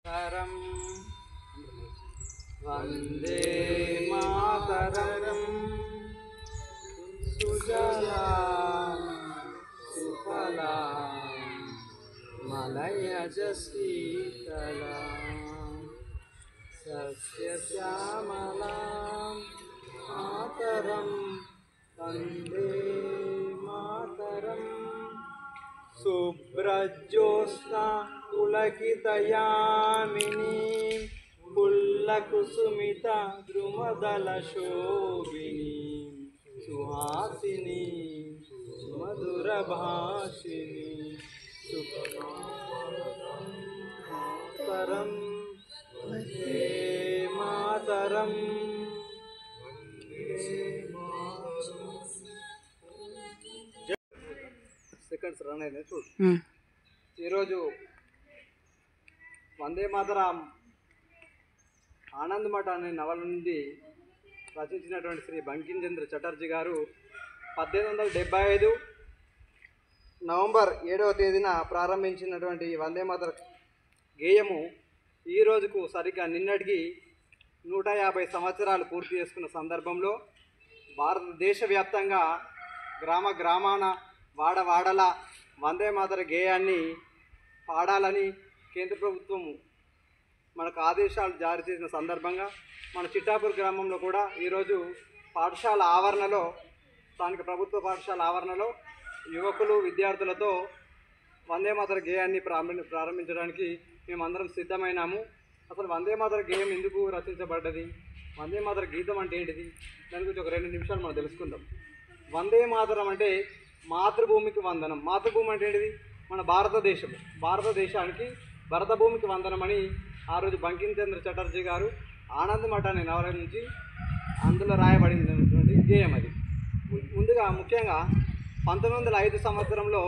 తరం వందే మాతరం సుజలాం సుఫలాం మలయజ శీతలాం సస్యశ్యామలాం మాతరం Vande Mataram శుభ్రజ్యోత్స్నా పులకితయామినీ పుల్లకుసుమిత ద్రుమదలశోభినీ సుహాసినీ మధురభాషిణీ సుఖమాతరం Vande Mataram. Seconds run అయింది చూడు. ఈరోజు వందే మాతరం ఆనంద్ మఠ అనే నవల నుండి రచించినటువంటి శ్రీ బంకిం చంద్ర చటర్జీ గారు 1875 నవంబర్ 7వ తేదీన ప్రారంభించినటువంటి వందే మాతర గేయము ఈ రోజుకు సరిగ్గా నిన్నటికి 150 సంవత్సరాలు పూర్తి చేసుకున్న సందర్భంలో భారతదేశ వ్యాప్తంగా గ్రామ గ్రామాన వాడవాడల వందే మాతర గేయాన్ని పాడాలని కేంద్ర ప్రభుత్వం మనకు ఆదేశాలు జారీ చేసిన సందర్భంగా మన చిట్టాపూర్ గ్రామంలో కూడా ఈరోజు పాఠశాల ఆవరణలో స్థానిక ప్రభుత్వ పాఠశాల ఆవరణలో యువకులు విద్యార్థులతో వందే మాతర గేయాన్ని ప్రారంభించడానికి మేమందరం సిద్ధమైనాము. అసలు వందే మాతర గేయం ఎందుకు రచించబడ్డది, వందే మాతర గీతం అంటే ఏంటిది, దాని గురించి ఒక 2 నిమిషాలు మనం తెలుసుకుందాం. వందే మాతరం అంటే మాతృభూమికి వందనం. మాతృభూమి అంటే ఏంటిది? మన భారతదేశం. భారతదేశానికి భరతభూమికి వందనం అని ఆ రోజు బంకిం చంద్ర చటర్జీ గారు ఆనంద్ మఠ అనే నవల నుంచి అందులో రాయబడినటువంటి గేయం అది. ముందుగా ముఖ్యంగా 1905 సంవత్సరంలో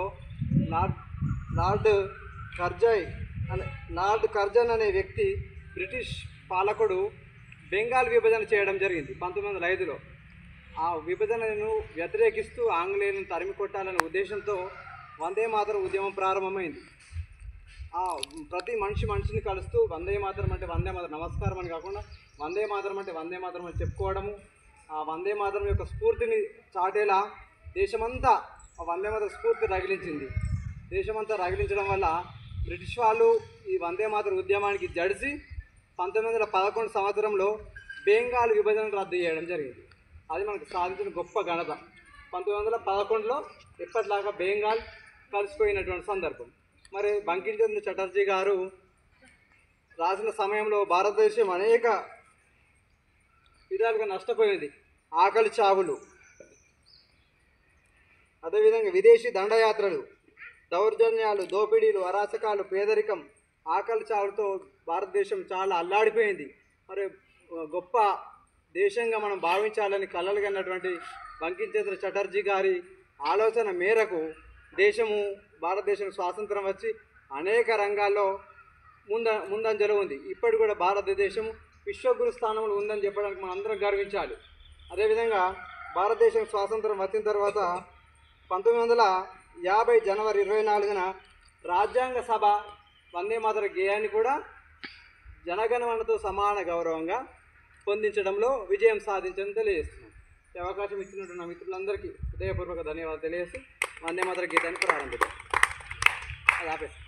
లార్డ్ కర్జన్ అనే వ్యక్తి బ్రిటిష్ పాలకుడు బెంగాల్ విభజన చేయడం జరిగింది 1905లో. ఆ విభజనను వ్యతిరేకిస్తూ ఆంగ్లేయులను తరిమి కొట్టాలనే ఉద్దేశంతో వందే మాతరం ఉద్యమం ప్రారంభమైంది. ప్రతి మనిషిని కలుస్తూ వందే మాతరం అంటే వందే మాతరం నమస్కారం అని కాకుండా వందే మాతరం అంటే వందే మాతరం అని చెప్పుకోవడము, ఆ వందే మాతరం యొక్క స్ఫూర్తిని చాటేలా దేశమంతా ఆ వందే మాతరం స్ఫూర్తి రగిలించింది. దేశమంతా రగిలించడం వల్ల బ్రిటిష్ వాళ్ళు ఈ వందే మాతరం ఉద్యమానికి జడిసి 1911 సంవత్సరంలో బెంగాల్ విభజన రద్దు చేయడం జరిగింది. అది మనకు సాధించిన గొప్ప ఘనత. 1911లో ఎప్పటిలాగా బెంగాల్ కలిసిపోయినటువంటి సందర్భం. మరి బంకిం చంద్ర చటర్జీ గారు రాసిన సమయంలో భారతదేశం అనేక విధాలుగా నష్టపోయింది. ఆకలి చావులు, అదేవిధంగా విదేశీ దండయాత్రలు, దౌర్జన్యాలు, దోపిడీలు, అరాచకాలు, పేదరికం, ఆకలి చావులతో భారతదేశం చాలా అల్లాడిపోయింది. మరి గొప్ప దేశంగా మనం భావించాలని కలలు కన్నటువంటి బంకిం చంద్ర చటర్జీ గారి ఆలోచన మేరకు భారతదేశం స్వాతంత్రం వచ్చి అనేక రంగాల్లో ముందంజలో ఉంది. ఇప్పటి కూడా భారతదేశం విశ్వగురు స్థానంలో ఉందని చెప్పడానికి మనం అందరం గర్వించాలి. అదేవిధంగా భారతదేశం స్వాతంత్రం వచ్చిన తర్వాత 1950 జనవరి 24న రాజ్యాంగ సభ వందే మాతర గేయాన్ని కూడా జనగణమనతో సమాన గౌరవంగా పొందించడంలో విజయం సాధించని తెలియజేస్తున్నాం. ఈ అవకాశం ఇచ్చినటువంటి నా మిత్రులందరికీ హృదయపూర్వక ధన్యవాదాలు తెలియజేస్తూ వందే మాతర గీతాన్ని ప్రారంభిద్దాం. అది ఆపేస్తాం.